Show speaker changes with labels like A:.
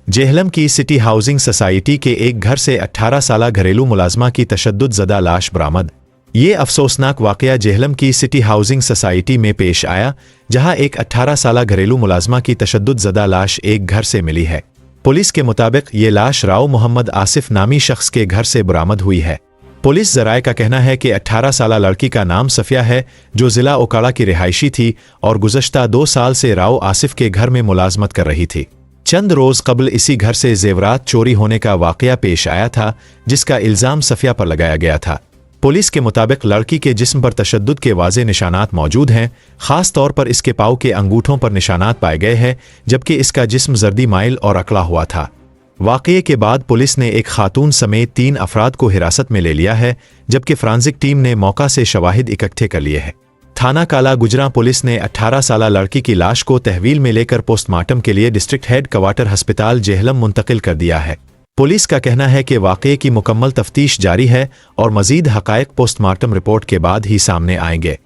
A: जेहलम की city housing society के एक घर से 18 साला घरेलू मुलाजमा की तशद्दुद-ज़दा लाश बरामद। ये अफसोसनाक वाक़या जेहलम की सिटी हाउसिंग सोसाइटी में पेश आया, जहां एक 18 साला घरेलू मुलाजमा की तशद्दुद-ज़दा लाश एक घर से मिली है। पुलिस के मुताबिक ये लाश राव मोहम्मद आसिफ नामी शख्स के घर से बरामद हुई है। पुलिस ज़राए का कहना है कि 18 साला लड़की का नाम सफिया है, जो ज़िला ओकाड़ा की रिहायशी थी और गुज़श्ता 2 साल से राव आसिफ के घर में मुलाजमत कर रही थी। चंद रोज़ कबल इसी घर से ज़ेवरात चोरी होने का वाक़या पेश आया था, जिसका इल्ज़ाम सफिया पर लगाया गया था। पुलिस के मुताबिक लड़की के जिस्म पर तशद्दुद के वाज़े निशानात मौजूद हैं, ख़ास तौर पर इसके पाँव के अंगूठों पर निशानात पाए गए हैं, जबकि इसका जिस्म जर्दी माइल और अकड़ा हुआ था। वाक़ये के बाद पुलिस ने एक खातून समेत 3 अफराद को हिरासत में ले लिया है, जबकि फ्रांसिक टीम ने मौका से शवाहिद इकट्ठे कर लिए हैं। थाना काला गुजरा पुलिस ने 18 साला लड़की की लाश को तहवील में लेकर पोस्टमार्टम के लिए डिस्ट्रिक्ट हेड क्वार्टर अस्पताल जेहलम मुंतकिल कर दिया है। पुलिस का कहना है कि वाक़ये की मुकम्मल तफ्तीश जारी है और मज़ीद हक़ाइक़ पोस्टमार्टम रिपोर्ट के बाद ही सामने आएंगे।